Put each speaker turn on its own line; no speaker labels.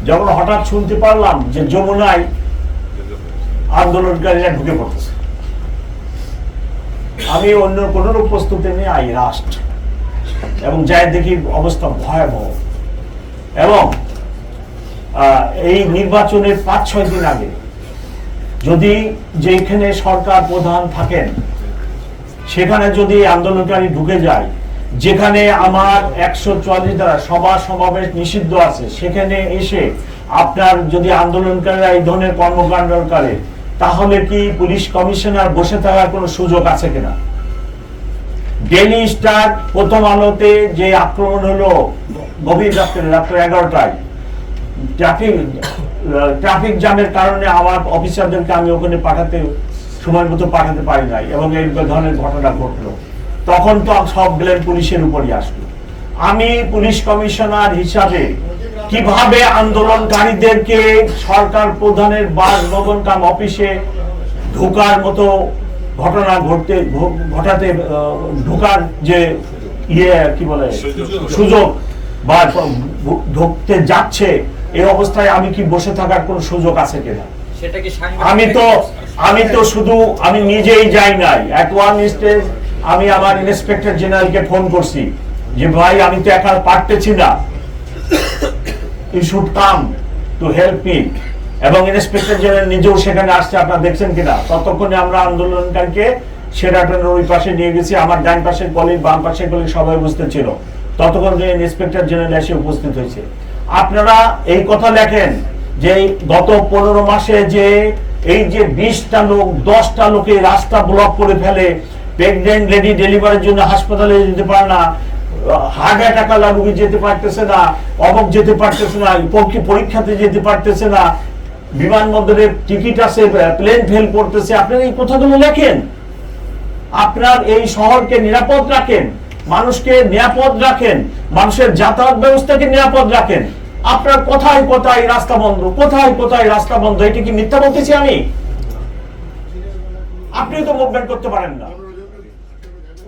যখন হঠাৎ শুনতে পারলাম যে যমুনায় আন্দোলনকারীরা ঢুকে পড়তেছে, আমি অন্য কোন প্রস্তুতি নিয়ে আই রাষ্ট্র এবং যাই দেখি অবস্থা ভয়াবহ। এবং এই নির্বাচনের 5-6 দিন আগে যদি যেখানে সরকার প্রধান থাকেন সেখানে যদি আন্দোলনকারী ঢুকে যায়, যেখানে আমার 144 দ্বারা সভা সমাবেশ নিষিদ্ধ আছে, সেখানে এসে আপনার যদি আন্দোলনকারীরা এই ধরনের কর্মকাণ্ড করে, তাহলে কি পুলিশ কমিশনার বসে থাকার কোনো সুযোগ আছে কিনা? ডেইলি স্টার, প্রথম আলোতে যে আক্রমণ হলো গভীর রাত্রে 11টায়, ট্রাফিক জ্যামের কারণে আমার অফিসারদেরকে আমি ওখানে সময় মতো পাঠাতে পারি নাই এবং এই ধরনের ঘটনা ঘটলো, তখন তো সব ব্লেম পুলিশের উপরই আসলো। আমি পুলিশ কমিশনার হিসাবে কিভাবে আন্দোলনকারীদেরকে সরকার প্রধানের বাসভবন কাম অফিসে ঢোকার মতো ঘটনা ঘটাতে ঢোকার যে কি বলে সুযোগ বা ঢুকতে যাচ্ছে, এই অবস্থায় আমি কি বসে থাকার কোন সুযোগ আছে কিনা? আমি তো শুধু আমি নিজেই যাই নাই, এট ওয়ান স্টেজ আমি আমার ইন্সপেক্টর জেনারেলকে ফোন করছি যে ভাই আমি তো একা পারতেছি না, you should come to help me. এবং ইন্সপেক্টর জেনারেল নিজেও সেখানে আসছে, আপনারা দেখছেন কিনা। ততক্ষণে আমরা আন্দোলনকারীকে শেরাটনের ওই পাশে নিয়ে গেছি, আমার ডান পাশের কলিগ বাম পাশের কলিগ সবাই উপস্থিত ছিল। ততক্ষণ ইন্সপেক্টর জেনারেল এসে উপস্থিত হয়েছে। আপনারা এই কথা লেখেন যে গত 15 মাসে যে এই যে 20টা লোক 10টা লোকে রাস্তা ব্লক করে ফেলে, প্রেগনেন্ট লেডি ডেলিভারির জন্য হাসপাতালে যেতে পারে না, হার্ট অ্যাটাক রোগী যেতে পারতেছে না, অবক যেতে পারতেছে না, পরীক্ষাতে যেতে পারতেছে না, বিমানবন্দরে টিকিট আছে, প্লেন ফেল করতেছে। আপনারা এই কথাগুলো লেখেন, আপনার এই শহরকে নিরাপদ রাখেন, মানুষকে নিরাপদ রাখেন, মানুষের যাতায়াত ব্যবস্থাকে নিরাপদ রাখেন। আপনার কোথায় কোথায় রাস্তা বন্ধ, কোথায় কোথায় রাস্তা বন্ধ, এটা কি মিথ্যা বলতেছি আমি? আপনি তো মুভমেন্ট করতে পারেন না।